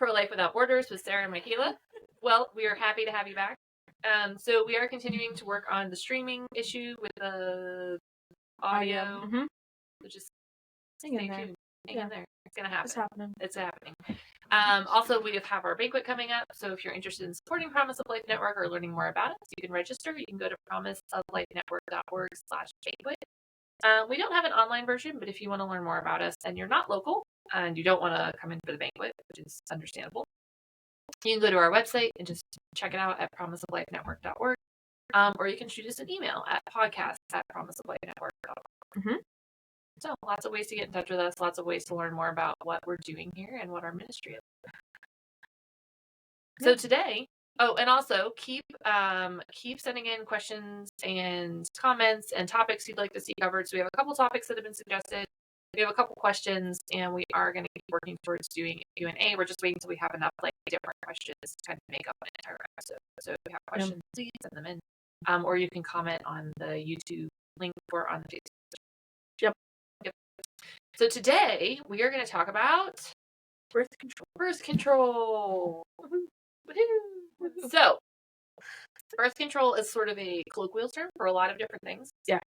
Pro Life Without Borders with Sarah and Mikayla. Well, we are happy to have you back. So we are continuing to work on the streaming issue with the audio. So just Hang in there. Hang in there. It's going to happen. It's happening. It's happening. Also, we have our banquet coming up. So if you're interested in supporting Promise of Life Network or learning more about us, you can register. You can go to promiseoflifenetwork.org/banquet. We don't have an online version, but if you want to learn more about us and you're not local and you don't want to come in for the banquet, which is understandable, you can go to our website and just check it out at promiseoflifenetwork.org. Or you can shoot us an email at podcast@promiseoflifenetwork.org. So lots of ways to get in touch with us, lots of ways to learn more about what we're doing here and what our ministry is. So today, and also keep sending in questions and comments and topics you'd like to see covered. So we have a couple topics that have been suggested. We have a couple questions, and we are going to keep working towards doing a Q&A. We're just waiting until we have enough different questions to kind of make up an entire episode. So if you have questions, please send them in. Or you can comment on the YouTube link or on the Facebook. Yep. So today we are going to talk about birth control. Birth control. So, birth control is sort of a colloquial term for a lot of different things. Yeah.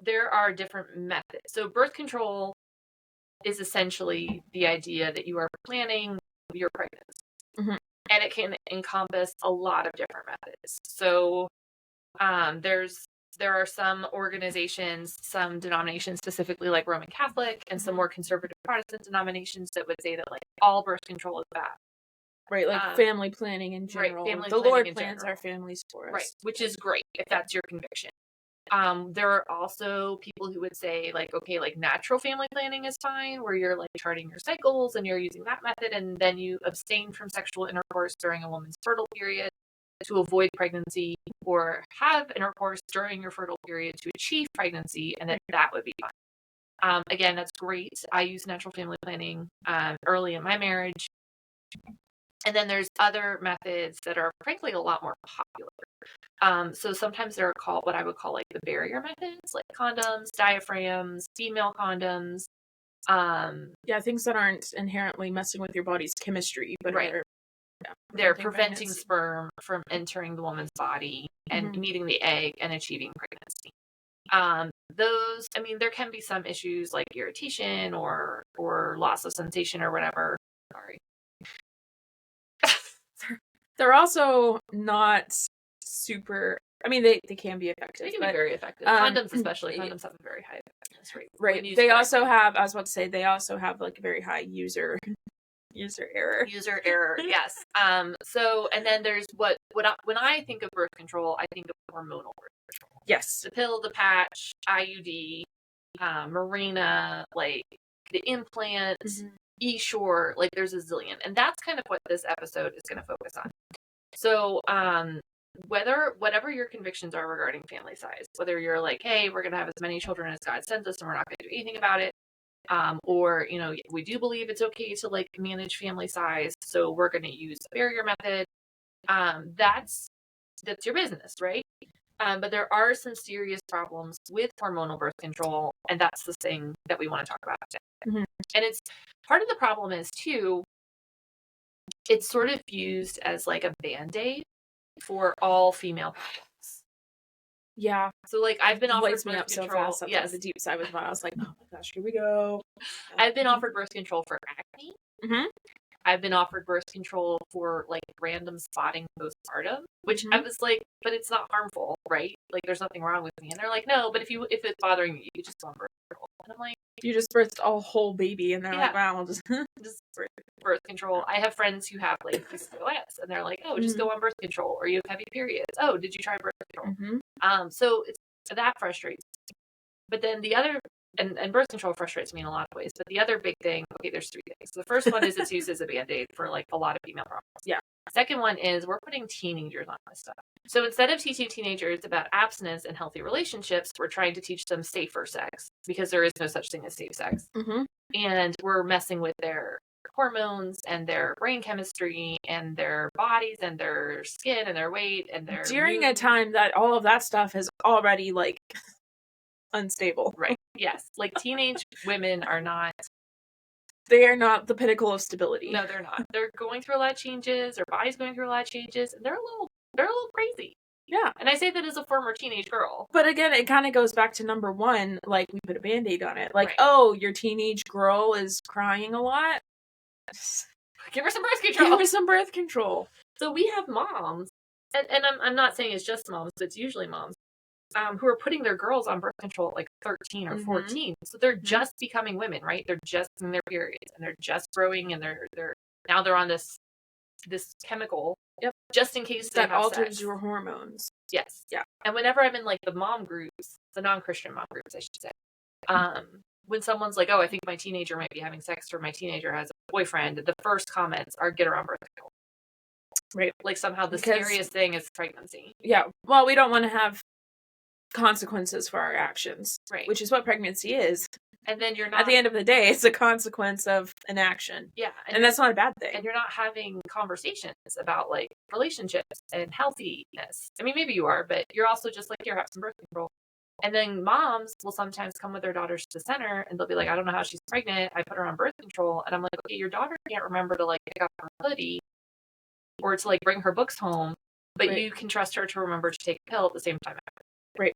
There are different methods. So, birth control is essentially the idea that you are planning your pregnancy. And it can encompass a lot of different methods. So, there are some organizations, some denominations, specifically like Roman Catholic, and some more conservative Protestant denominations that would say that all birth control is bad. Right, family planning in general. Right, the Lord plans our families for us. Right, which is great if that's your conviction. There are also people who would say natural family planning is fine, where you're charting your cycles and you're using that method, and then you abstain from sexual intercourse during a woman's fertile period to avoid pregnancy, or have intercourse during your fertile period to achieve pregnancy, and that would be fine. Again, that's great. I use natural family planning early in my marriage. And then there's other methods that are frankly a lot more popular. So sometimes they're called what I would call the barrier methods, like condoms, diaphragms, female condoms. Things that aren't inherently messing with your body's chemistry, but they're preventing sperm from entering the woman's body and meeting the egg and achieving pregnancy. There can be some issues like irritation or loss of sensation or whatever. Sorry. They're also not super. They can be effective. They can be very effective. Condoms, especially. Condoms have a very high effectiveness rate. Right. They also have. I was about to say they also have a very high user error. User error. Yes. So and then there's when I think of birth control, I think of hormonal birth control. Yes. The pill, the patch, IUD, Mirena, the implant. Eshore, there's a zillion, and that's kind of what this episode is going to focus on. So, whatever your convictions are regarding family size, whether you're hey, we're going to have as many children as God sends us, and we're not going to do anything about it, or we do believe it's okay to manage family size, so we're going to use the barrier method. That's your business, right? But there are some serious problems with hormonal birth control, and that's the thing that we want to talk about today. And it's part of the problem is too, it's sort of used as a Band-Aid for all female problems. Yeah. So I've been offered birth control. So fast. The deep side was I was like, oh my gosh, here we go. I've been offered birth control for acne. I've been offered birth control for random spotting postpartum, which I was but it's not harmful, right? There's nothing wrong with me. And they're no, but if it's bothering you, you just go on birth control. And I'm you just birthed a whole baby, and they're wow, I'll just birth control. I have friends who have PCOS, and they're oh, just go on birth control, or you have heavy periods. Oh, did you try birth control? So that frustrates me. But then the other. And birth control frustrates me in a lot of ways. But the other big thing, there's three things. The first one is it's used as a Band-Aid for a lot of female problems. Yeah. Second one is we're putting teenagers on this stuff. So instead of teaching teenagers about abstinence and healthy relationships, we're trying to teach them safer sex, because there is no such thing as safe sex. And we're messing with their hormones and their brain chemistry and their bodies and their skin and their weight and their during a time that all of that stuff is already unstable. Right. Yes. Teenage women are not They are not the pinnacle of stability. No, they're not. They're going through a lot of changes. Their body's going through a lot of changes, and they're a little crazy. Yeah. And I say that as a former teenage girl. But again, it kind of goes back to number one, like, we put a Band-Aid on it. Like, Right. oh, your teenage girl is crying a lot? Give her some birth control. Give her some birth control. So we have moms, and I'm not saying it's just moms, but it's usually moms, who are putting their girls on birth control at like 13 or 14. So they're just becoming women, right? They're just in their periods, and they're just growing, and they're on this chemical. Yep. Just in case that alters sex. your hormones. Yes. Yeah. And whenever I'm in like the mom groups, the non-Christian mom groups, I should say, when someone's like, "Oh, I think my teenager might be having sex," or "My teenager has a boyfriend," the first comments are, "Get her on birth control." Right. Like somehow the scariest thing is pregnancy. Yeah. Well, we don't want to have consequences for our actions. Right. Which is what pregnancy is. And then you're not... At the end of the day, it's a consequence of an action. Yeah. And that's not a bad thing. And you're not having conversations about, like, relationships and healthiness. I mean, maybe you are, but you're also just like, here, have some birth control. And then moms will sometimes come with their daughters to the center, and they'll be like, I don't know how she's pregnant. I put her on birth control. And I'm like, okay, your daughter can't remember to, like, pick up her hoodie or to, like, bring her books home, but Right. you can trust her to remember to take a pill at the same time. Right.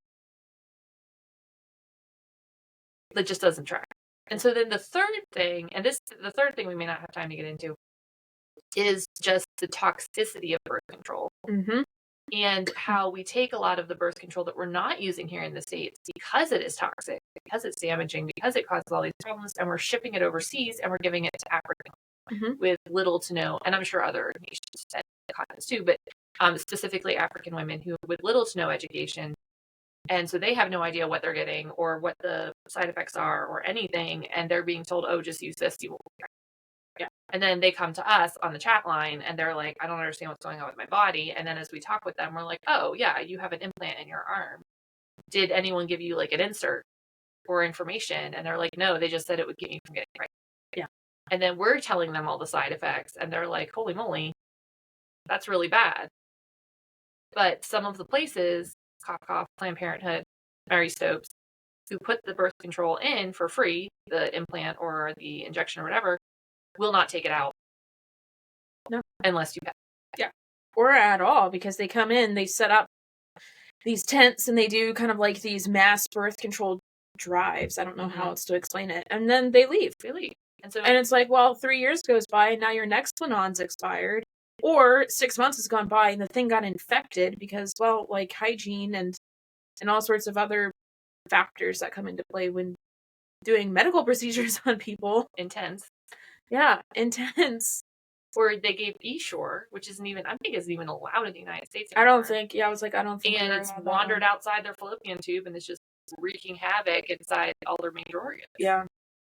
That just doesn't track. And so then the third thing, and the third thing we may not have time to get into, is just the toxicity of birth control. Mm-hmm. And how we take a lot of the birth control that we're not using here in the States because it is toxic, because it's damaging, because it causes all these problems, and we're shipping it overseas and we're giving it to Africa with little to no, and I'm sure other nations and continents too, but specifically African women who with little to no education. And so they have no idea what they're getting or what the side effects are or anything. And they're being told, oh, just use this. You will. Yeah. And then they come to us on the chat line and they're like, I don't understand what's going on with my body. And then as we talk with them, we're like, oh, yeah, you have an implant in your arm. Did anyone give you like an insert or information? And they're like, no, they just said it would keep me from getting pregnant. Yeah. And then we're telling them all the side effects and they're like, holy moly, that's really bad. But some of the places, cough, Planned Parenthood, Mary Stopes, who put the birth control in for free, the implant or the injection or whatever, will not take it out. No. Unless you pay. Yeah. Or at all, because they come in, they set up these tents and they do kind of like these mass birth control drives. I don't know how else to explain it. And then they leave. And it's like, well, 3 years goes by and now your next Nexplanon's expired. Or 6 months has gone by and the thing got infected because, well, like hygiene and all sorts of other factors that come into play when doing medical procedures on people. Intense. Yeah, intense. Or they gave Eshore, which isn't even, I think isn't even allowed in the United States anymore. I don't think, I was like, I don't think. And it's wandered outside their fallopian tube and it's just wreaking havoc inside all their major organs. Yeah.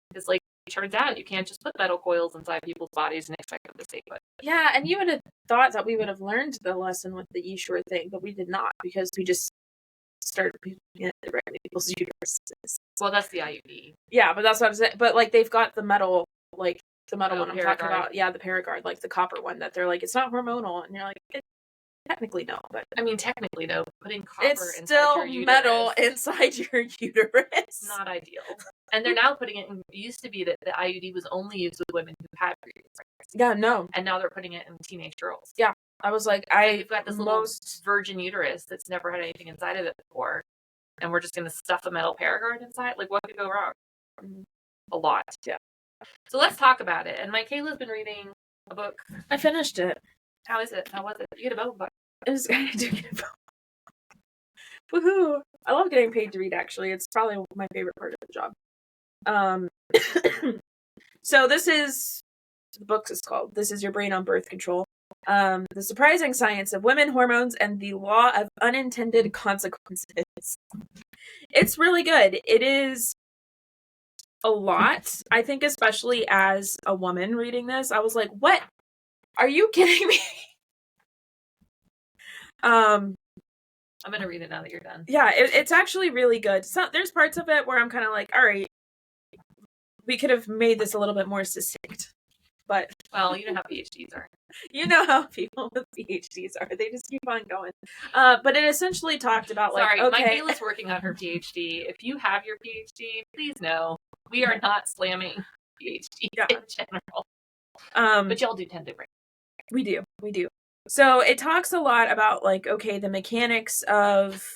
Because, like, it turns out you can't just put metal coils inside people's bodies and expect them to stay put. Yeah, and you would have thought that we would have learned the lesson with the Eshore thing, but we did not because we just started putting it directly in people's uteruses. Well, that's the IUD. Yeah, but that's what I'm saying. But, like, they've got the metal, like, the metal one I'm talking about. Yeah, the Paragard, like the copper one that they're like, it's not hormonal. And you're like, technically no. But I mean, technically no. Putting copper it's inside still your uterus, metal inside your uterus. Not ideal. And they're now putting it in, it used to be that the IUD was only used with women who had previous pregnancy. Yeah, no. And now they're putting it in teenage girls. Yeah. I was like, you've got this little virgin uterus that's never had anything inside of it before. And we're just going to stuff a metal Paragard inside? Like, what could go wrong? A lot. Yeah. So let's talk about it. And Mikayla's been reading a book. I finished it. How is it? How was it? You get a book. I do get a book. Woohoo! I love getting paid to read, actually. It's probably my favorite part of the job. So the book is called This Is Your Brain on Birth Control. The Surprising Science of Women, Hormones, and the Law of Unintended Consequences. It's really good. It is a lot. I think especially as a woman reading this, I was like, what? Are you kidding me? I'm going to read it now that you're done. Yeah, it's actually really good. So there's parts of it where I'm kind of like, all right, we could have made this a little bit more succinct. But well, you know how PhDs are. You know how people with PhDs are. They just keep on going. But it essentially talked about Sorry, okay. Mikayla's working on her PhD. If you have your PhD, please know we are not slamming PhDs in general. But y'all do tend to bring. We do. So it talks a lot about like, okay, the mechanics of,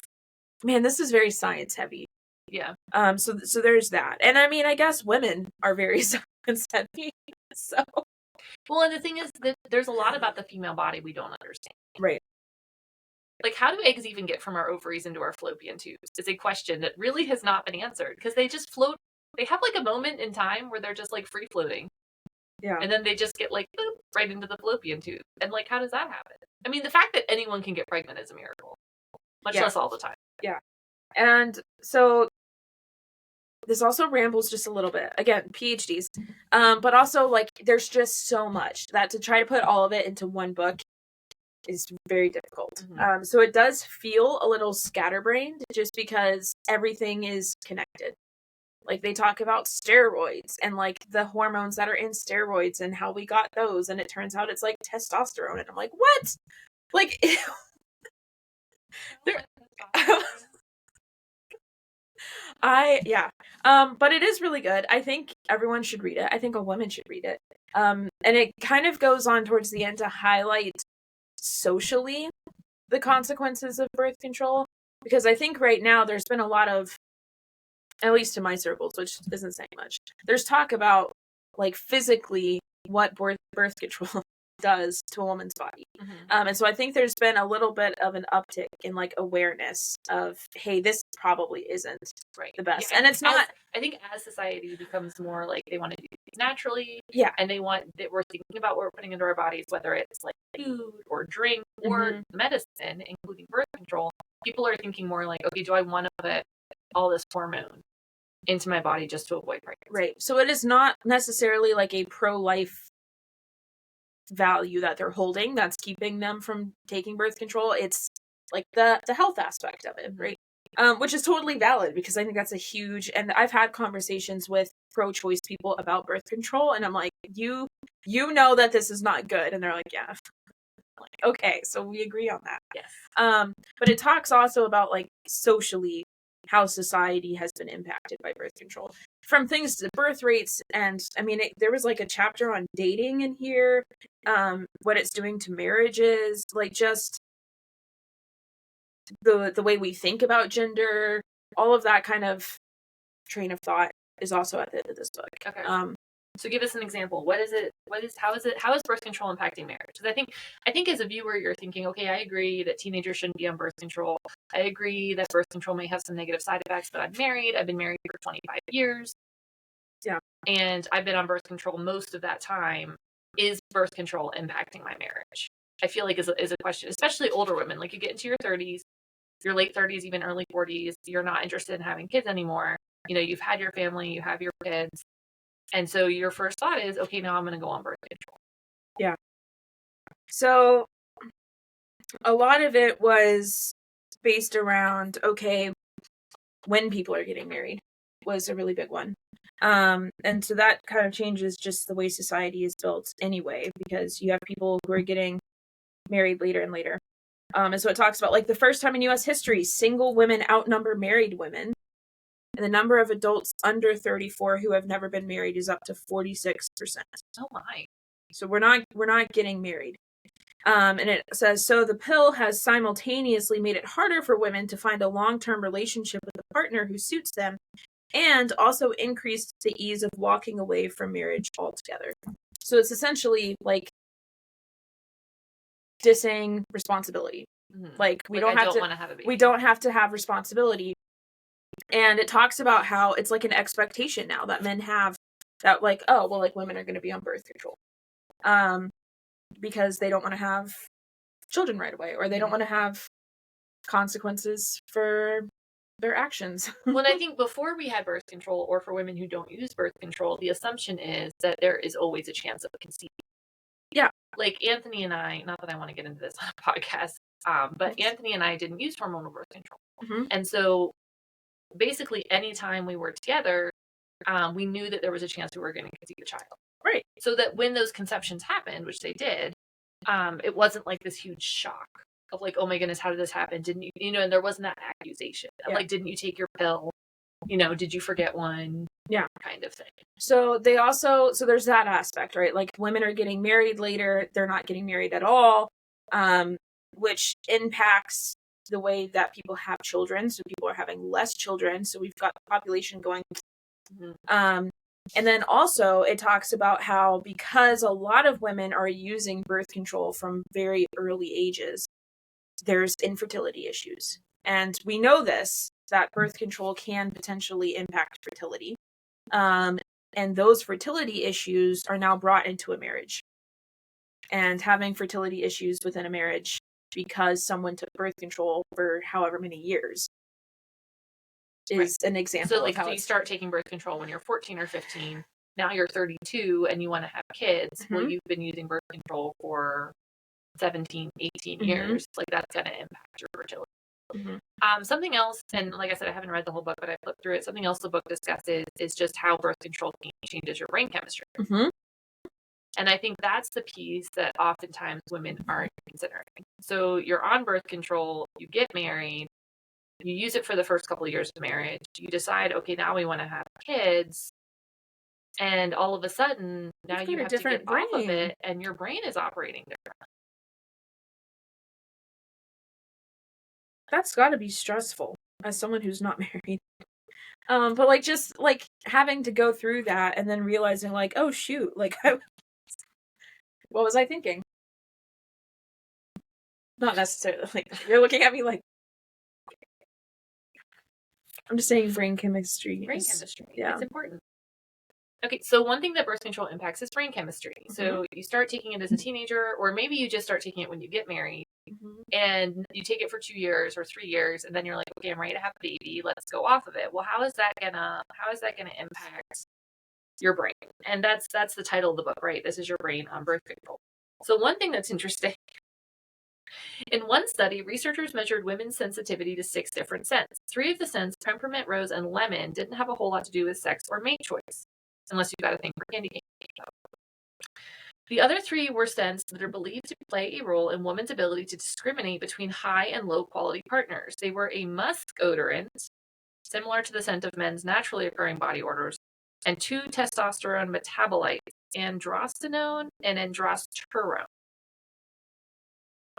man, this is very science heavy. Yeah. So there's that. And I mean, I guess women are very science heavy. So. Well, and the thing is that there's a lot about the female body we don't understand. Right. Like, how do eggs even get from our ovaries into our fallopian tubes is a question that really has not been answered, because they just float. They have like a moment in time where they're just like free floating. Yeah. And then they just get like boop, right into the fallopian tube. And like, how does that happen? I mean, the fact that anyone can get pregnant is a miracle, much less all the time. Yeah. And so this also rambles just a little bit. Again, PhDs. But also like there's just so much that to try to put all of it into one book is very difficult. Mm-hmm. So it does feel a little scatterbrained just because everything is connected. Like they talk about steroids and like the hormones that are in steroids and how we got those, and it turns out it's like testosterone, and I'm like, what? Like, but it is really good. I think everyone should read it. I think a woman should read it. And it kind of goes on towards the end to highlight socially the consequences of birth control, because I think right now there's been a lot of, at least in my circles, which isn't saying much, there's talk about like physically what birth control does to a woman's body. Mm-hmm. And so I think there's been a little bit of an uptick in like awareness of, hey, this probably isn't the best. Yeah, and it's not. I think as society becomes more like they want to do things naturally, and they want that we're thinking about what we're putting into our bodies, whether it's like food or drink or medicine, including birth control. People are thinking more like, okay, do I want to put all this hormone into my body just to avoid pregnancy? Right. So it is not necessarily like a pro-life value that they're holding that's keeping them from taking birth control. It's like the health aspect of it, right? Which is totally valid, because I think that's a huge, and I've had conversations with pro-choice people about birth control, and I'm like, you know that this is not good, and they're like, yeah. I'm like, okay, so we agree on that. Yes. But it talks also about like socially how society has been impacted by birth control, from things to birth rates. And I mean, there was like a chapter on dating in here, what it's doing to marriages, like just the way we think about gender, all of that kind of train of thought is also at the end of this book. Okay. So give us an example. How is birth control impacting marriage? Because I think as a viewer, you're thinking, okay, I agree that teenagers shouldn't be on birth control. I agree that birth control may have some negative side effects, but I'm married. I've been married for 25 years. Yeah. And I've been on birth control most of that time. Is birth control impacting my marriage? I feel like is a question, especially older women. Like, you get into your 30s, your late 30s, even early 40s, you're not interested in having kids anymore. You know, you've had your family, you have your kids. And so your first thought is, okay, now I'm going to go on birth control. Yeah. So a lot of it was based around, okay, when people are getting married was a really big one. And so that kind of changes just the way society is built anyway, because you have people who are getting married later and later. And so it talks about like the first time in U.S. history, single women outnumber married women. And the number of adults under 34 who have never been married is up to 46%. Oh my. So we're not getting married. And it says, so the pill has simultaneously made it harder for women to find a long-term relationship with a partner who suits them, and also increased the ease of walking away from marriage altogether. So it's essentially like dissing responsibility. Mm-hmm. Like we don't have to have responsibility. And it talks about how it's like an expectation now that men have, that like, oh, well, like women are going to be on birth control. Because they don't want to have children right away, or they don't want to have consequences for their actions. Well, I think before we had birth control, or for women who don't use birth control, the assumption is that there is always a chance of conceiving. Yeah. Like Anthony and I, not that I want to get into this on a podcast, but Anthony and I didn't use hormonal birth control. Mm-hmm. And so basically anytime we were together, we knew that there was a chance we were going to conceive a child. Right. So that when those conceptions happened, which they did, it wasn't like this huge shock of like, oh my goodness, how did this happen? Didn't you, and there wasn't that accusation of like, didn't you take your pill? did you forget one? Yeah. Kind of thing. So there's that aspect, right? Like women are getting married later, they're not getting married at all, which impacts the way that people have children. So people are having less children. So we've got the population going. And then also it talks about how because a lot of women are using birth control from very early ages, there's infertility issues. And we know that birth control can potentially impact fertility. And those fertility issues are now brought into a marriage. And having fertility issues within a marriage because someone took birth control for however many years is an example so, of how you start taking birth control when you're 14 or 15. Now you're 32 and you want to have kids. Well, you've been using birth control for 17, 18 years. Like, that's going to impact your fertility. Something else, and like I said, I haven't read the whole book, but I flipped through it. Something else the book discusses is just how birth control changes your brain chemistry. And I think that's the piece that oftentimes women aren't considering. So you're on birth control, you get married, you use it for the first couple of years of marriage, you decide, okay, now we want to have kids, and all of a sudden, now you have to get off of it, and your brain is operating differently. That's got to be stressful as someone who's not married. But like just like having to go through that and then realizing like, oh shoot, like what was I thinking? Not necessarily like you're looking at me like I'm just saying brain chemistry. Yeah. It's important. Okay, so one thing that birth control impacts is brain chemistry. So you start taking it as a teenager, or maybe you just start taking it when you get married, and you take it for 2 years or 3 years, and then you're like, okay, I'm ready to have a baby. Let's go off of it. Well, how is that gonna impact your brain? And that's the title of the book, right? This is your brain on birth control. So one thing that's interesting. In one study, researchers measured women's sensitivity to 6 different scents. 3 of the scents, peppermint, rose, and lemon, didn't have a whole lot to do with sex or mate choice, unless you've got a thing for candy cane. The other 3 were scents that are believed to play a role in women's ability to discriminate between high and low quality partners. They were a musk odorant, similar to the scent of men's naturally occurring body odors, and 2 testosterone metabolites, androstenone and androsterone.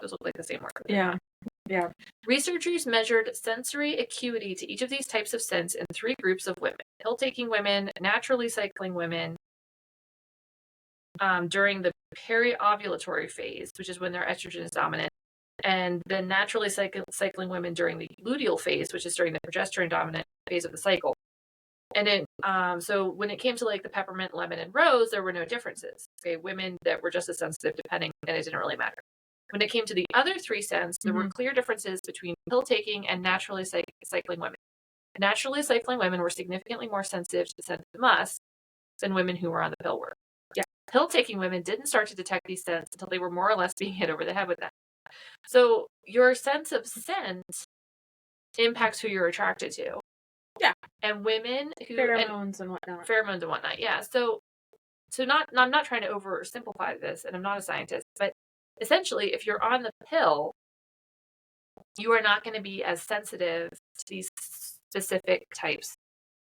Those look like the same word. Yeah. Researchers measured sensory acuity to each of these types of scents in 3 groups of women: pill-taking women, naturally cycling women, during the periovulatory phase, which is when their estrogen is dominant, and then naturally cycling women during the luteal phase, which is during the progesterone dominant phase of the cycle. And then, so when it came to like the peppermint, lemon, and rose, there were no differences. Okay, women that were just as sensitive depending, and it didn't really matter. When it came to the other 3 scents, there were clear differences between pill-taking and naturally cycling women. Naturally cycling women were significantly more sensitive to the scent of musk than women who were on the pill were. Yeah, pill-taking women didn't start to detect these scents until they were more or less being hit over the head with them. So your sense of scent impacts who you're attracted to. Yeah, and women who pheromones and whatnot. Yeah. So I'm not trying to oversimplify this, and I'm not a scientist, but essentially, if you're on the pill, you are not going to be as sensitive to these specific types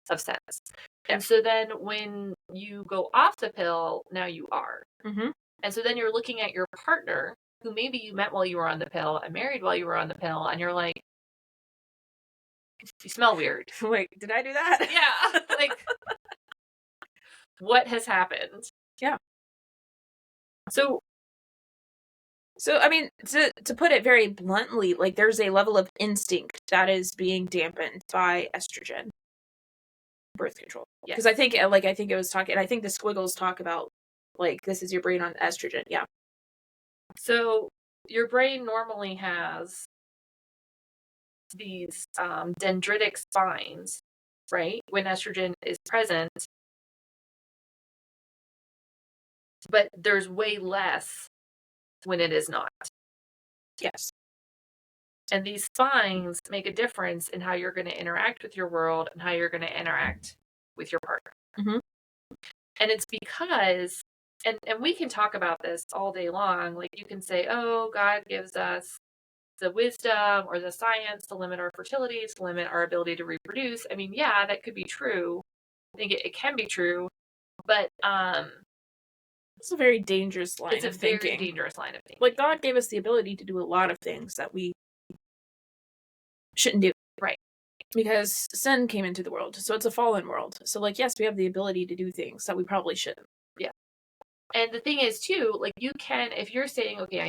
of scents. And so then when you go off the pill, now you are. And so then you're looking at your partner, who maybe you met while you were on the pill and married while you were on the pill, and you're like, you smell weird. Like, did I do that? Yeah. Like, what has happened? Yeah. So I mean, to put it very bluntly, like there's a level of instinct that is being dampened by estrogen birth control. Because I think it was talking, and I think the squiggles talk about like this is your brain on estrogen. Yeah. So your brain normally has these dendritic spines, right? When estrogen is present, but there's way less when it is not. Yes. And these spines make a difference in how you're going to interact with your world and how you're going to interact with your partner. And it's because, and we can talk about this all day long. Like you can say, oh, God gives us the wisdom or the science to limit our fertility, to limit our ability to reproduce. I mean, yeah, that could be true. I think it can be true, but it's a very dangerous line it's a of thinking. very dangerous line of thinking. Like, God gave us the ability to do a lot of things that we shouldn't do. Right. Because sin came into the world, so it's a fallen world. So, like, yes, we have the ability to do things that we probably shouldn't. Yeah. And the thing is, too, like, you can, if you're saying, okay,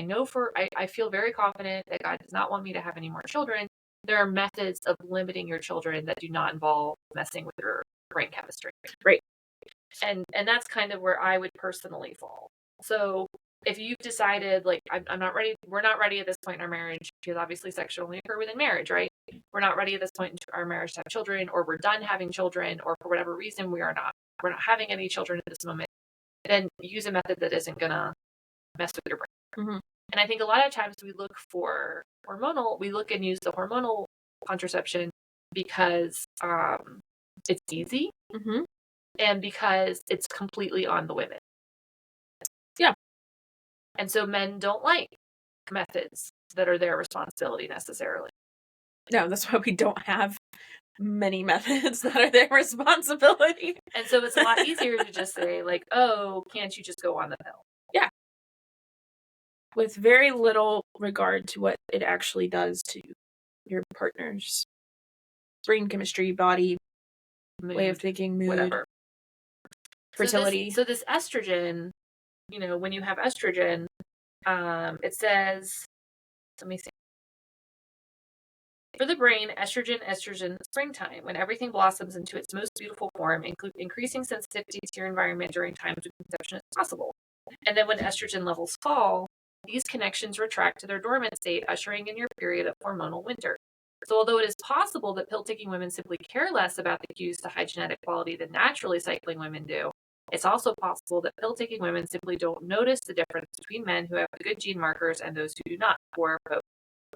I feel very confident that God does not want me to have any more children, there are methods of limiting your children that do not involve messing with your brain chemistry. Right. And that's kind of where I would personally fall. So if you've decided, like, I'm not ready, we're not ready at this point in our marriage, because obviously sex should only occur within marriage, right? We're not ready at this point in our marriage to have children, or we're done having children, or for whatever reason we're not having any children at this moment, then use a method that isn't gonna mess with your brain. Mm-hmm. And I think a lot of times we look and use the hormonal contraception because it's easy, mm-hmm. and because it's completely on the women. Yeah. And so men don't like methods that are their responsibility necessarily. No, that's why we don't have many methods that are their responsibility. And so it's a lot easier to just say, like, oh, can't you just go on the pill? Yeah. With very little regard to what it actually does to your partner's brain chemistry, body, Mood, way of thinking, mood, whatever. fertility. So this estrogen, when you have estrogen, it says, let me see. For the brain, estrogen, springtime, when everything blossoms into its most beautiful form, increasing sensitivity to your environment during times when conception is possible. And then when estrogen levels fall, these connections retract to their dormant state, ushering in your period of hormonal winter. So although it is possible that pill-taking women simply care less about the cues to high genetic quality than naturally cycling women do, it's also possible that pill-taking women simply don't notice the difference between men who have the good gene markers and those who do not, or both.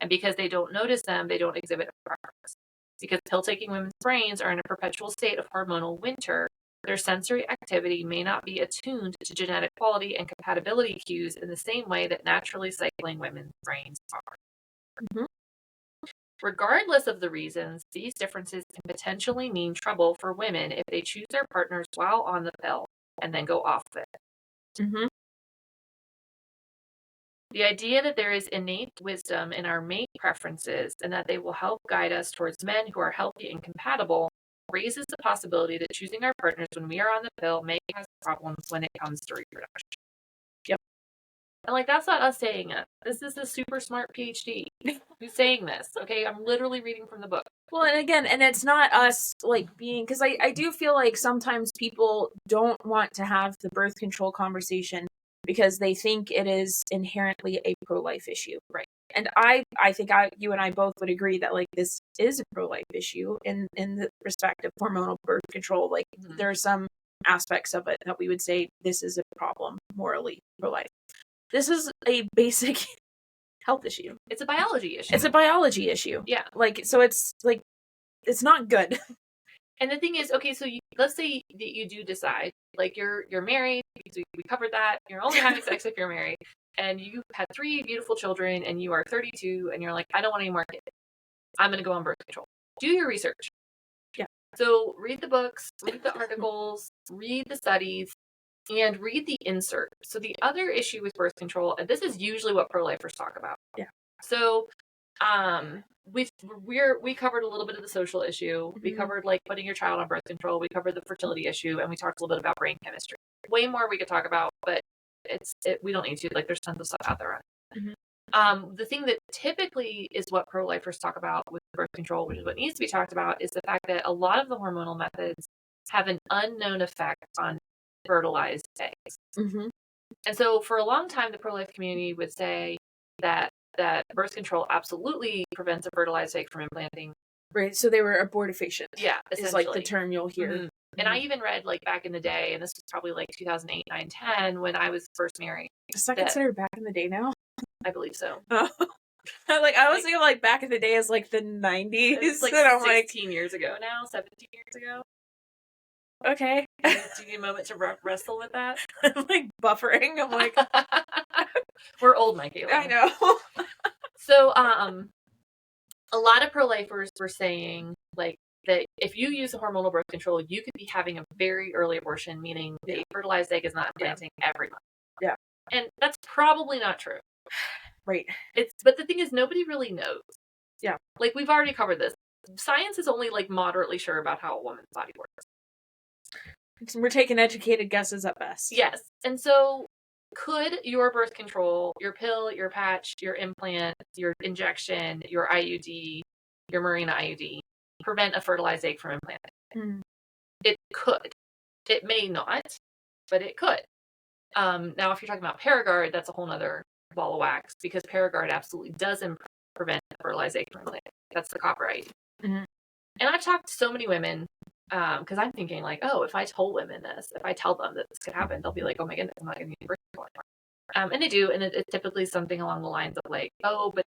And because they don't notice them, they don't exhibit a preference. Because pill-taking women's brains are in a perpetual state of hormonal winter, their sensory activity may not be attuned to genetic quality and compatibility cues in the same way that naturally cycling women's brains are. Mm-hmm. Regardless of the reasons, these differences can potentially mean trouble for women if they choose their partners while on the pill and then go off it. Mm-hmm. The idea that there is innate wisdom in our mate preferences and that they will help guide us towards men who are healthy and compatible raises the possibility that choosing our partners when we are on the pill may cause problems when it comes to reproduction. Yep. And, like, that's not us saying it. This is a super smart PhD who's saying this, okay? I'm literally reading from the book. Well, and again, and it's not us, like, being, because I do feel like sometimes people don't want to have the birth control conversation because they think it is inherently a pro-life issue. Right. And I think you and I both would agree that, like, this is a pro-life issue in the respect of hormonal birth control. Like, Mm-hmm. there are some aspects of it that we would say this is a problem morally pro-life. This is a basic health issue. It's a biology issue. It's a biology issue. Yeah. Like, so it's, like, it's not good. And the thing is, okay, so let's say that you do decide, like, you're married, we covered that, you're only having sex if you're married, and you had 3 beautiful children, and you are 32, and you're like, I don't want any more kids. I'm going to go on birth control. Do your research. Yeah. So read the books, read the articles, read the studies, and read the insert. So the other issue with birth control, and this is usually what pro-lifers talk about. Yeah. So we covered a little bit of the social issue. We covered, like, putting your child on birth control. We covered the fertility issue, and we talked a little bit about brain chemistry. Way more we could talk about, but we don't need to. Like, there's tons of stuff out there on it. Mm-hmm. The thing that typically is what pro-lifers talk about with birth control, which is what needs to be talked about, is the fact that a lot of the hormonal methods have an unknown effect on fertilized eggs. Mm-hmm. And so for a long time, the pro-life community would say that birth control absolutely prevents a fertilized egg from implanting. Right, so they were abortifacient. Yeah, essentially. Is, like, the term you'll hear. Mm-hmm. And I even read, like, back in the day, and this was probably, like, 2008, 9, 10, when I was first married. Is that considered back in the day now? I believe so. Oh. Like, I was thinking, like, back in the day as, like, the 90s. It's like and I'm 16 years ago now, 17 years ago. Okay. Do you need a moment to wrestle with that? I'm, like, buffering. I'm like... We're old, Mikayla. I know. So So, a lot of pro-lifers were saying, like, that if you use a hormonal birth control, you could be having a very early abortion, meaning a fertilized egg is not implanting every month. Yeah. And that's probably not true. Right. But the thing is, nobody really knows. Yeah. Like, we've already covered this. Science is only, like, moderately sure about how a woman's body works. We're taking educated guesses at best. Yes. And so, could your birth control, your pill, your patch, your implant, your injection, your IUD, your Mirena IUD, prevent a fertilized egg from implanting? Mm. It could. It may not, but it could. Now, if you're talking about Paragard, that's a whole nother ball of wax, because Paragard absolutely does prevent a fertilized egg from implanting. That's the copper IUD. Mm-hmm. And I've talked to so many women, because I'm thinking, like, oh, if I told women this, if I tell them that this could happen, they'll be like, oh my goodness, I'm not going to need birth control anymore. And they do, and it's typically something along the lines of, like, oh, but,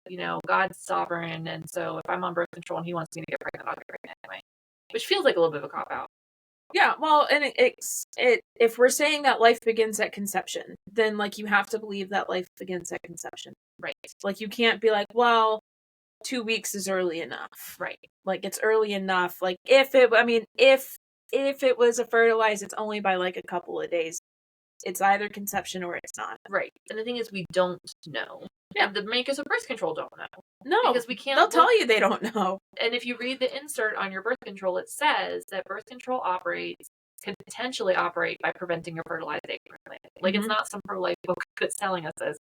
God's sovereign, and so if I'm on birth control and he wants me to get pregnant, I'll get pregnant anyway. Which feels like a little bit of a cop-out. Yeah, well, and if we're saying that life begins at conception, then, like, you have to believe that life begins at conception. Right. Like, you can't be like, well, 2 weeks is early enough. Right. Like, it's early enough. Like, if it was a fertilized, it's only by, like, a couple of days. It's either conception or it's not. Right. And the thing is, we don't know. Yeah. And the makers of birth control don't know. No. Because we can't. They'll tell you they don't know. And if you read the insert on your birth control, it says that birth control can potentially operate by preventing your fertilized egg from implanting. Like, it's not some pro-life book that's telling us this.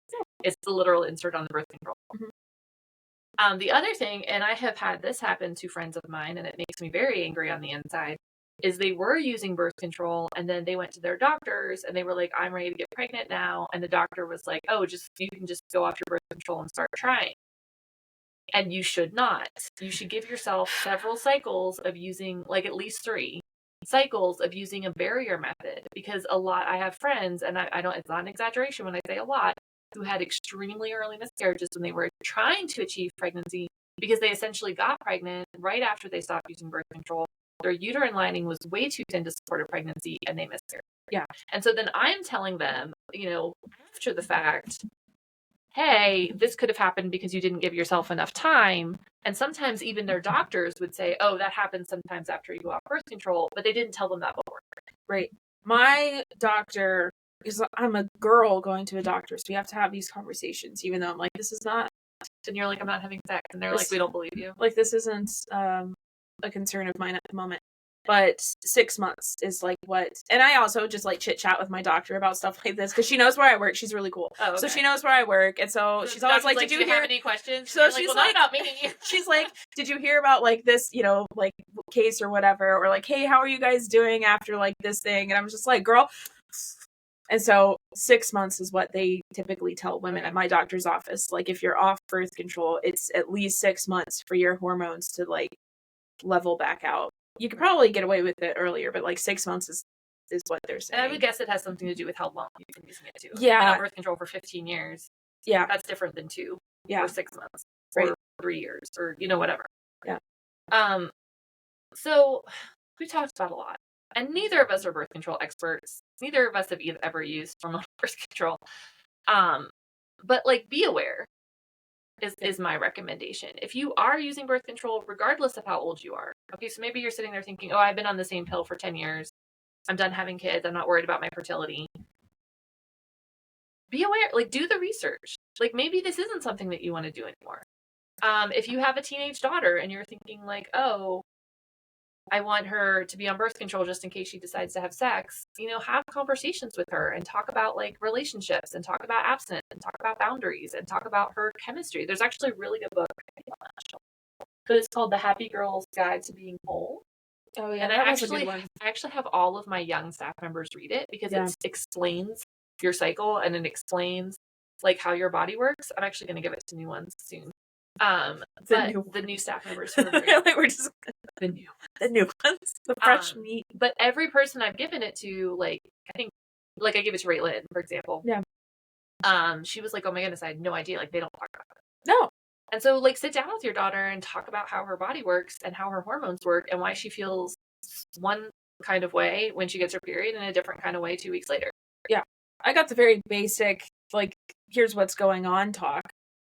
It's the literal insert on the birth control. Mm-hmm. The other thing, and I have had this happen to friends of mine, and it makes me very angry on the inside, is they were using birth control, and then they went to their doctors, and they were like, I'm ready to get pregnant now. And the doctor was like, oh, you can just go off your birth control and start trying. And you should not. You should give yourself several cycles of using, like, at least 3 cycles of using a barrier method, because I have friends, and I don't, it's not an exaggeration when I say a lot, who had extremely early miscarriages when they were trying to achieve pregnancy, because they essentially got pregnant right after they stopped using birth control. Their uterine lining was way too thin to support a pregnancy, and they miscarried. Yeah. And so then I'm telling them, after the fact, hey, this could have happened because you didn't give yourself enough time. And sometimes even their doctors would say, oh, that happens sometimes after you go off birth control, but they didn't tell them that before. Right. My doctor, because I'm a girl going to a doctor, so we have to have these conversations, even though I'm like, this is not. And you're like, I'm not having sex. And they're like, we don't believe you. Like, this isn't a concern of mine at the moment. But 6 months is like what, and I also just like chit chat with my doctor about stuff like this, because she knows where I work. She's really cool. Oh, okay. So she knows where I work, and so she's always like, did you have any questions? So she's like, well, not about me. She's like, did you hear about like this, like case or whatever, or like, hey, how are you guys doing after like this thing? And I'm just like, girl. And so 6 months is what they typically tell women at my doctor's office. Like, if you're off birth control, it's at least 6 months for your hormones to like level back out. You could probably get away with it earlier, but like 6 months is what they're saying. And I would guess it has something to do with how long you've been using it too. Yeah. If you've been on birth control for 15 years. Yeah. That's different than 2 or 6 months. Right. Or 3 years, or whatever. Yeah. So we talked about a lot. And neither of us are birth control experts. Neither of us have ever used hormonal birth control. But like, be aware is my recommendation. If you are using birth control, regardless of how old you are. Okay, so maybe you're sitting there thinking, oh, I've been on the same pill for 10 years. I'm done having kids. I'm not worried about my fertility. Be aware, like, do the research. Like, maybe this isn't something that you want to do anymore. If you have a teenage daughter and you're thinking like, oh, I want her to be on birth control just in case she decides to have sex, have conversations with her and talk about like relationships and talk about abstinence and talk about boundaries and talk about her chemistry. There's actually a really good book, but it's called The Happy Girl's Guide to Being Whole. Oh yeah, and that I was a good one. actually have all of my young staff members read it, because it explains your cycle and it explains like how your body works. I'm actually going to give it to new ones soon. The new staff members. We're just the new ones, the fresh meat. But every person I've given it to, like, I think, like, I gave it to Raylan, for example. Yeah. She was like, oh my goodness, I had no idea. Like, they don't talk about it. No. And so, like, sit down with your daughter and talk about how her body works and how her hormones work and why she feels one kind of way when she gets her period and a different kind of way 2 weeks later. Yeah. I got the very basic, like, here's what's going on talk.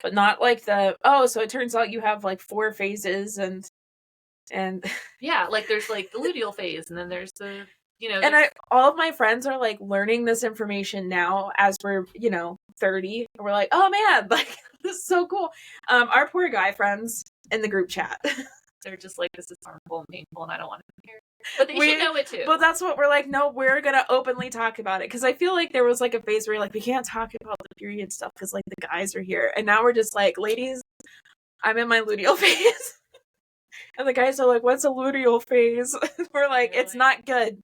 But not like so it turns out you have like 4 phases and yeah, like there's like the luteal phase, and then there's the, and all of my friends are like learning this information now as we're 30, and we're like, oh man, like this is so cool. Our poor guy friends in the group chat, they're just like, this is harmful and painful, and I don't want to hear. But they should know it too. But that's what we're like, no, we're gonna openly talk about it, because I feel like there was like a phase where like we can't talk about the period stuff because like the guys are here, and now we're just like, ladies, I'm in my luteal phase. And the guys are like, what's a luteal phase? We're like, it's not good.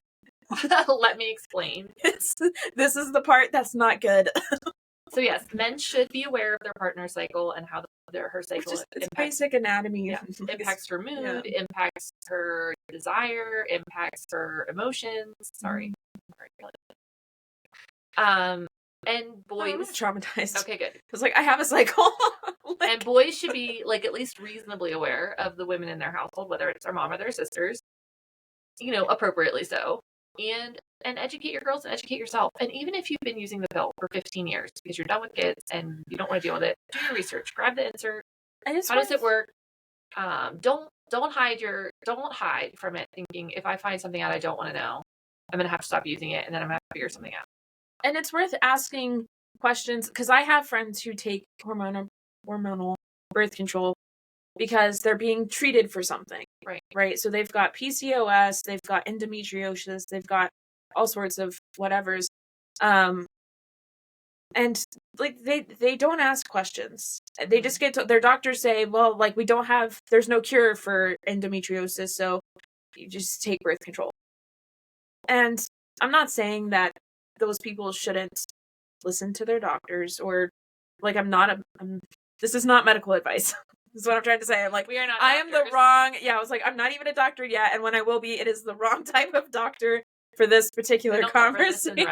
Let me explain. This is the part that's not good. So yes, men should be aware of their partner's cycle and how her cycle it's basic anatomy. Yeah, impacts her mood, impacts her desire, impacts her emotions. Sorry. And boys, I'm not traumatized. Okay, good. It's like, I have a cycle. And boys should be like at least reasonably aware of the women in their household, whether it's their mom or their sisters, appropriately so. And educate your girls and educate yourself. And even if you've been using the pill for 15 years because you're done with kids and you don't want to deal with it, do your research. Grab the insert. How does it work? Don't hide from it thinking, if I find something out I don't want to know, I'm going to have to stop using it, and then I'm going to have to figure something out. And it's worth asking questions, because I have friends who take hormonal birth control because they're being treated for something. Right. So they've got PCOS, they've got endometriosis, they've got all sorts of whatevers. And like they don't ask questions. They just their doctors say, well, like there's no cure for endometriosis, so you just take birth control. And I'm not saying that those people shouldn't listen to their doctors, or like this is not medical advice. This is what I'm trying to say. I'm like, we are not. I am the wrong. Yeah, I was like, I'm not even a doctor yet, and when I will be, it is the wrong type of doctor for this particular conversation.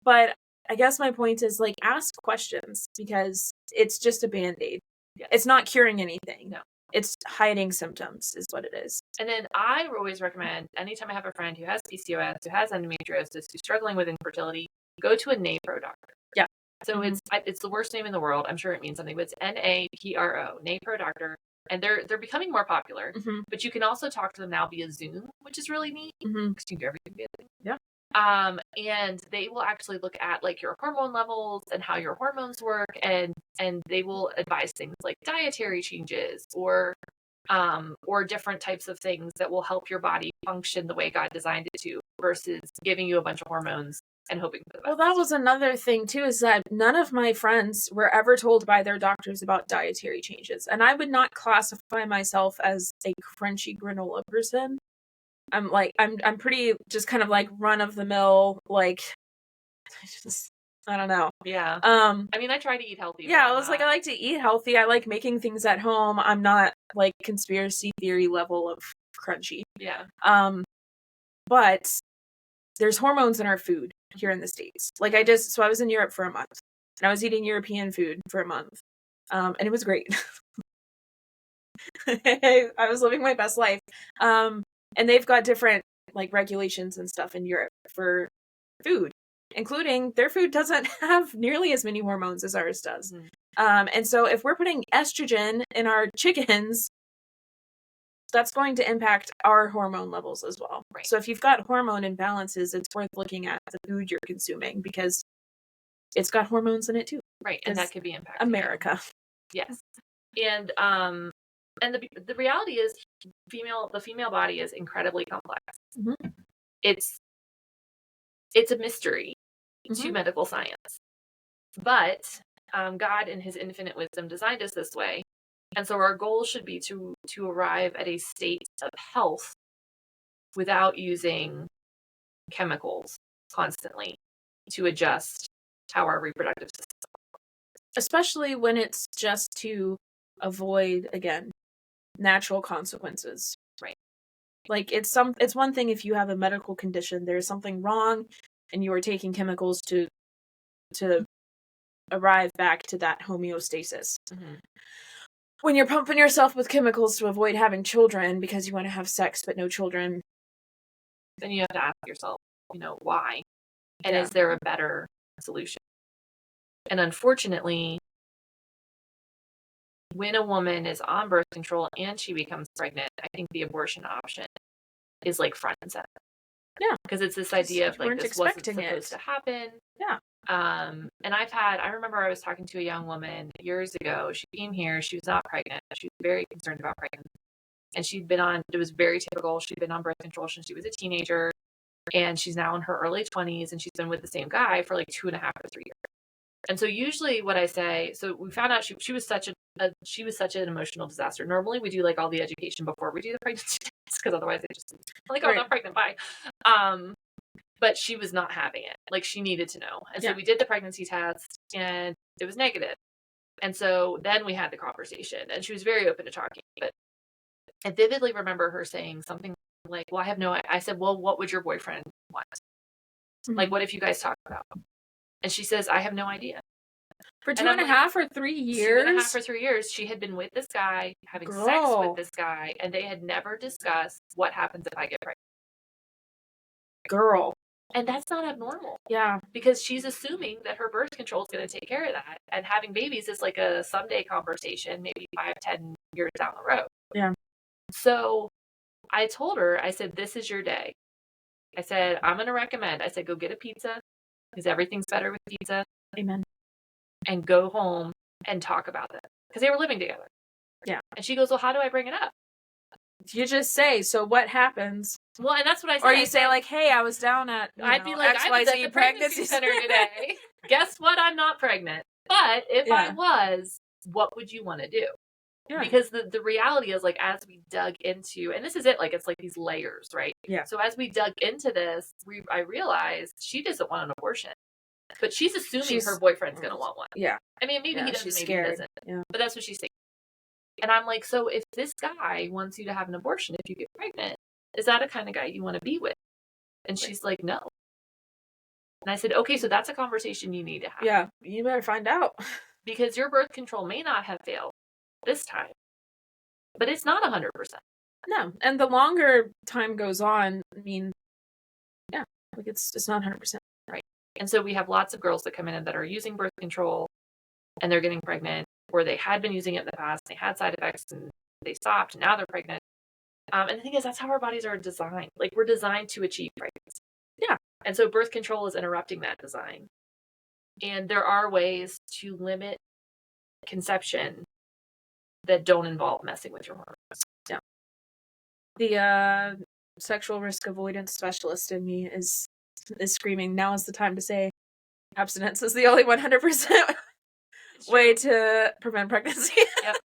But I guess my point is, like, ask questions, because it's just a Band-Aid. Yes. It's not curing anything. No. It's hiding symptoms is what it is. And then I always recommend, anytime I have a friend who has PCOS, who has endometriosis, who's struggling with infertility, go to a NAPRO doctor. Yeah. So it's the worst name in the world. I'm sure it means something, but it's NAPRO, NAPRO doctor. And they're becoming more popular. Mm-hmm. But you can also talk to them now via Zoom, which is really neat. Mm-hmm. Because you can do everything via Zoom. Yeah. And they will actually look at like your hormone levels and how your hormones work, and they will advise things like dietary changes or different types of things that will help your body function the way God designed it to, versus giving you a bunch of hormones and hoping for the best. Well, that was another thing too, is that none of my friends were ever told by their doctors about dietary changes. And I would not classify myself as a crunchy granola person. I'm pretty just kind of like run of the mill, like, I don't know. Yeah. I mean, I try to eat healthy. Yeah, I was like, I like to eat healthy. I like making things at home. I'm not like conspiracy theory level of crunchy. Yeah. But there's hormones in our food here in the States. Like I was in Europe for a month, and I was eating European food for a month. And it was great. I was living my best life. And they've got different like regulations and stuff in Europe for food, including their food doesn't have nearly as many hormones as ours does. Mm. And so if we're putting estrogen in our chickens, that's going to impact our hormone levels as well. Right. So if you've got hormone imbalances, it's worth looking at the food you're consuming, because it's got hormones in it too. Right. And that could be impacting America. Yes. And the reality is the female body is incredibly complex. Mm-hmm. It's a mystery to medical science, but God in his infinite wisdom designed us this way. And so our goal should be to arrive at a state of health without using chemicals constantly to adjust how our reproductive system works. Especially when it's just to avoid, again, natural consequences. Right. Like it's one thing if you have a medical condition, there's something wrong, and you are taking chemicals to arrive back to that homeostasis. Mm-hmm. When you're pumping yourself with chemicals to avoid having children because you want to have sex but no children, then you have to ask yourself, why? And is there a better solution? And unfortunately, when a woman is on birth control and she becomes pregnant, I think the abortion option is like front and center. Yeah. Because it's this idea of like, this wasn't expecting supposed to happen. Yeah. And I remember I was talking to a young woman years ago. She came here. She was not pregnant. She was very concerned about pregnancy. And it was very typical. She'd been on birth control since she was a teenager. And she's now in her early 20s. And she's been with the same guy for like 2.5 or 3 years. And so usually what I say, so we found out she was such an emotional disaster. Normally we do like all the education before we do the pregnancy test, because otherwise they just like, oh, I'm not pregnant, bye. But she was not having it. Like, she needed to know. And so we did the pregnancy test and it was negative. And so then we had the conversation and she was very open to talking. But I vividly remember her saying something like, well, I said, well, what would your boyfriend want? Mm-hmm. Like, what if you guys talk about? And she says, I have no idea. For 2.5 or 3 years? 2.5 or 3 years, she had been with this guy, having sex with this guy, and they had never discussed what happens if I get pregnant. Girl. And that's not abnormal. Yeah. Because she's assuming that her birth control is going to take care of that. And having babies is like a someday conversation, maybe 5-10 years down the road. Yeah. So I told her, I said, this is your day. I said, I'm going to recommend. I said, go get a pizza, because everything's better with pizza. Amen. And go home and talk about it. Because they were living together. Yeah. And she goes, well, how do I bring it up? You just say, so what happens? Well, and that's what I said. Or you say, like, hey, I was down at I'd be like, I was at the pregnancy center today. Guess what? I'm not pregnant. But if I was, what would you want to do? Yeah. Because the reality is, like, as we dug into, and this is it, like, it's like these layers, right? Yeah. So as we dug into this, I realized she doesn't want an abortion. But she's assuming her boyfriend's going to want one. Yeah. I mean, maybe he doesn't, she's maybe scared. he doesn't. Yeah. But that's what she's thinking. And I'm like, so if this guy wants you to have an abortion if you get pregnant, is that a kind of guy you want to be with? And she's like, no. And I said, okay, so that's a conversation you need to have. Yeah, you better find out. Because your birth control may not have failed this time, but it's not 100%. No, and the longer time goes on, I mean, yeah, like it's not 100%. Right. And so we have lots of girls that come in and that are using birth control and they're getting pregnant, or they had been using it in the past, they had side effects and they stopped and now they're pregnant. And the thing is, that's how our bodies are designed. Like, we're designed to achieve pregnancy. Yeah. And so birth control is interrupting that design. And there are ways to limit conception that don't involve messing with your hormones. Yeah. The sexual risk avoidance specialist in me is screaming, now is the time to say abstinence is the only 100% way to prevent pregnancy. Yep.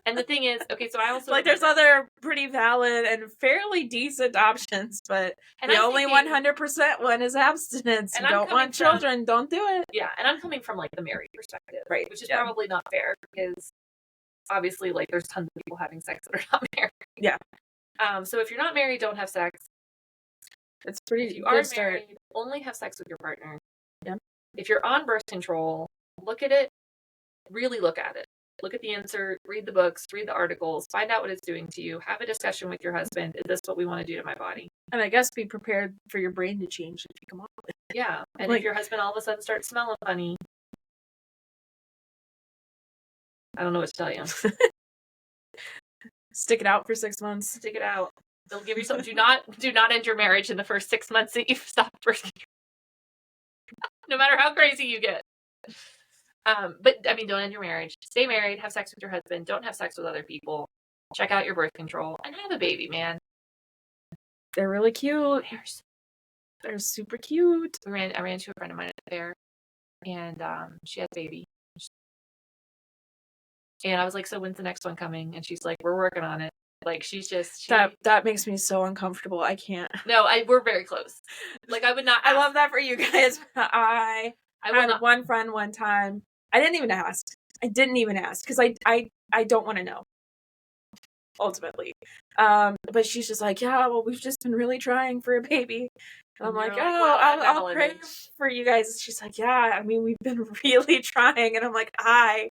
And the thing is, okay, so I also... Like, there's other pretty valid and fairly decent options, but the only 100% one is abstinence. You don't want children, don't do it. Yeah, and I'm coming from, like, the married perspective. Right. Which is probably not fair, because obviously, like, there's tons of people having sex that are not married. Yeah. So if you're not married, don't have sex. It's pretty If you are married, only have sex with your partner. Yeah. If you're on birth control, look at it. Really look at it. Look at the insert, read the books, read the articles, find out what it's doing to you, have a discussion with your husband. Is this what we want to do to my body? And I guess be prepared for your brain to change if you come off with it. Yeah. And if your husband all of a sudden starts smelling funny, I don't know what to tell you. Stick it out for 6 months. Stick it out. They'll give you something. Do not end your marriage in the first 6 months that you've stopped birth control. No matter how crazy you get. But I mean, don't end your marriage. Stay married, have sex with your husband, don't have sex with other people, check out your birth control, and have a baby, man. They're really cute. They're super cute. I ran into a friend of mine at the fair, and she has a baby. And I was like, so when's the next one coming? And she's like, we're working on it. Like, she's just... That makes me so uncomfortable. I can't. No, we're very close. Like, I would not ask. I love that for you guys. I had one friend one time. I didn't even ask. Because I don't want to know. Ultimately. But she's just like, yeah, well, we've just been really trying for a baby. And I'm like, oh, I'll pray for you guys. She's like, yeah, I mean, we've been really trying. And I'm like, I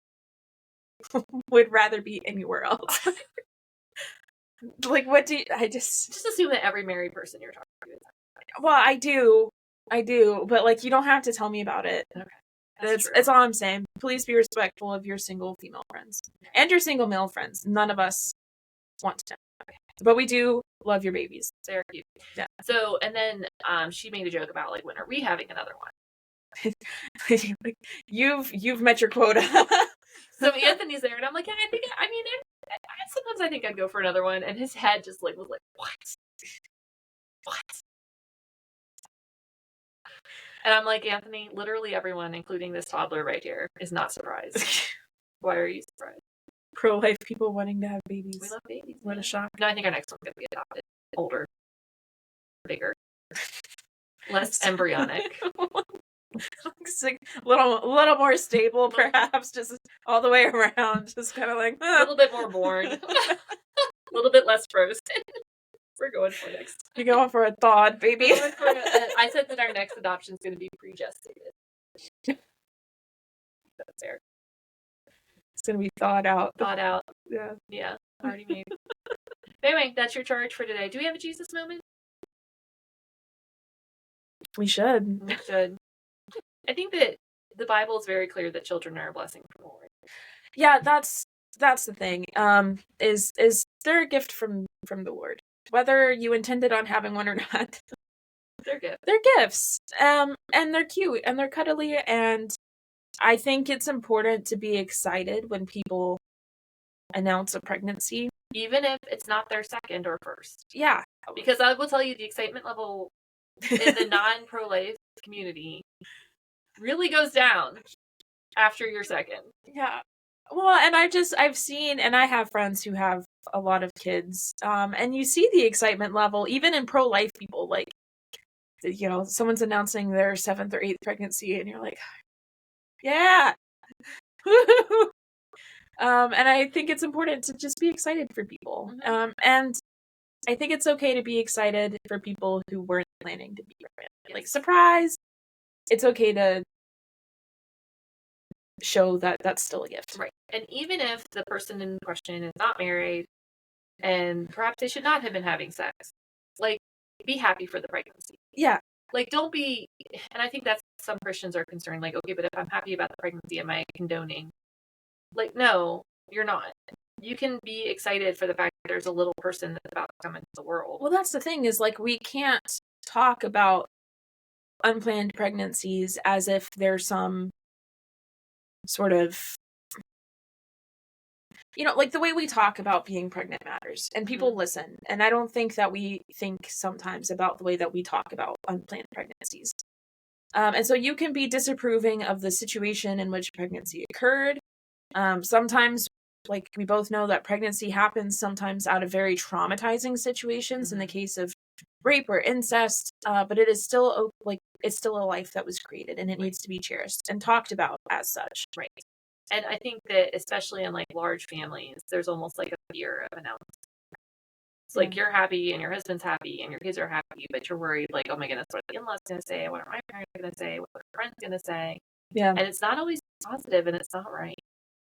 would rather be anywhere else. Like, what do you... I just assume that every married person you're talking to is... Well, I do. But, like, you don't have to tell me about it. Okay. It's all I'm saying. Please be respectful of your single female friends and your single male friends. None of us want to, but we do love your babies. They're cute. Yeah. So, and then she made a joke about like, when are we having another one? You've met your quota. So Anthony's there, and I'm like, yeah, sometimes I think I'd go for another one, and his head just like was like, what? And I'm like, Anthony, literally everyone, including this toddler right here, is not surprised. Why are you surprised? Pro-life people wanting to have babies. We love babies. What a shock. No, I think our next one's gonna be adopted, older, bigger, less embryonic. Like, little more stable, perhaps, just all the way around, just kind of like a little bit more born, a little bit less frozen. We're going for next. You're going for a thawed baby. I said that our next adoption is going to be pre-gestated. That's fair. It's going to be thawed out. Yeah. Already made. Anyway, that's your charge for today. Do we have a Jesus moment? We should. I think that the Bible is very clear that children are a blessing from the Lord. Yeah, that's the thing. Is they're a gift from the Lord, whether you intended on having one or not. They're gifts. They're gifts. And they're cute and they're cuddly, and I think it's important to be excited when people announce a pregnancy, even if it's not their second or first. Yeah, because I will tell you, the excitement level in the non-pro-life community really goes down after your second. Yeah. Well, and I've seen, and I have friends who have a lot of kids, and you see the excitement level, even in pro-life people, like, you know, someone's announcing their 7th or 8th pregnancy, and you're like, yeah. And I think it's important to just be excited for people. Mm-hmm. And I think it's okay to be excited for people who weren't planning to be pregnant. Like, surprise! It's okay to show that that's still a gift. Right. And even if the person in question is not married, and perhaps they should not have been having sex, like, be happy for the pregnancy. Yeah. Like, don't be, and I think that's, some Christians are concerned, like, okay, but if I'm happy about the pregnancy, am I condoning? Like, no, you're not. You can be excited for the fact that there's a little person that's about to come into the world. Well, that's the thing, is, like, we can't talk about unplanned pregnancies as if there's some sort of, you know, like, the way we talk about being pregnant matters, and people listen, and I don't think that we think sometimes about the way that we talk about unplanned pregnancies. And so you can be disapproving of the situation in which pregnancy occurred. Sometimes, like, we both know that pregnancy happens sometimes out of very traumatizing situations, in the case of rape or incest, but it is still, like, it's still a life that was created, and it needs to be cherished and talked about as such. Right. And I think that, especially in, like, large families, there's almost like a fear of announcement. It's like, you're happy and your husband's happy and your kids are happy, but you're worried, like, oh my goodness, what are the in-laws going to say? What are my parents going to say? What are my friends going to say? Yeah. And it's not always positive, and it's not right.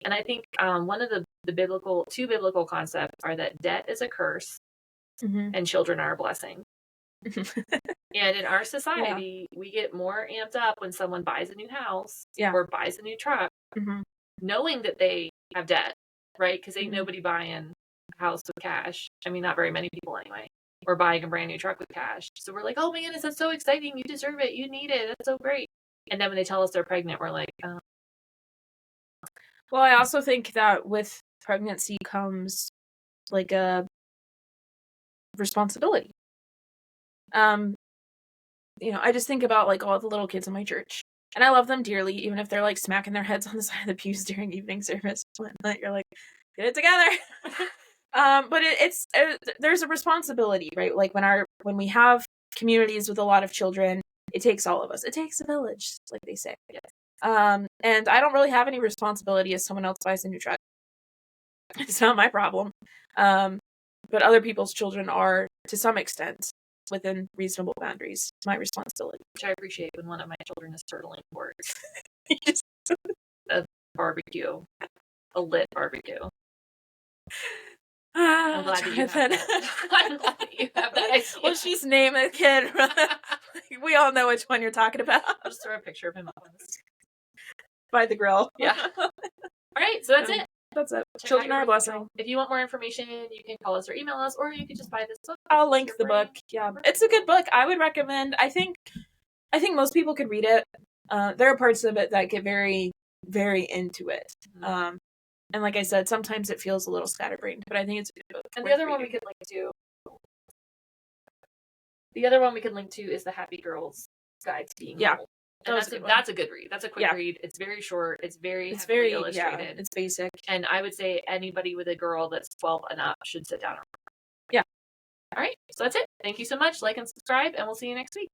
And I think one of the two biblical concepts are that debt is a curse, and children are a blessing. And in our society, we get more amped up when someone buys a new house or buys a new truck, knowing that they have debt, right? Because ain't nobody buying a house with cash. I mean, not very many people anyway. Or buying a brand new truck with cash. So we're like, oh my goodness, that's so exciting. You deserve it. You need it. That's so great. And then when they tell us they're pregnant, we're like, oh. Well, I also think that with pregnancy comes, like, a responsibility. You know, I just think about, like, all the little kids in my church, and I love them dearly, even if they're, like, smacking their heads on the side of the pews during evening service. You're like, get it together. But it's there's a responsibility, right? Like, when we have communities with a lot of children, it takes all of us. It takes a village, like they say. Yes. And I don't really have any responsibility if someone else buys a new truck. It's not my problem. But other people's children are, to some extent, within reasonable boundaries. It's my responsibility. Which I appreciate when one of my children is turtling towards a barbecue, a lit barbecue. I'm glad that you have that. I'm glad that you have that idea. Well, she's named a kid. We all know which one you're talking about. I'll just throw a picture of him up on this. by the grill. Yeah. All right, so that's it. That's it. Check Children out are your a blessing. control. If you want more information, you can call us or email us, or you can just buy this book. I'll link the book. Yeah, it's a good book. I would recommend. I think most people could read it. There are parts of it that get very, very into it. And like I said, sometimes it feels a little scatterbrained, but I think it's a good book. And the other one we could link to. The other one we could link to is The Happy Girl's Guide to Being Whole. And that's a good read. That's a quick read. It's very short. It's very illustrated. Yeah, it's basic. And I would say anybody with a girl that's 12 and up should sit down and read. Yeah. All right. So that's it. Thank you so much. Like and subscribe, and we'll see you next week.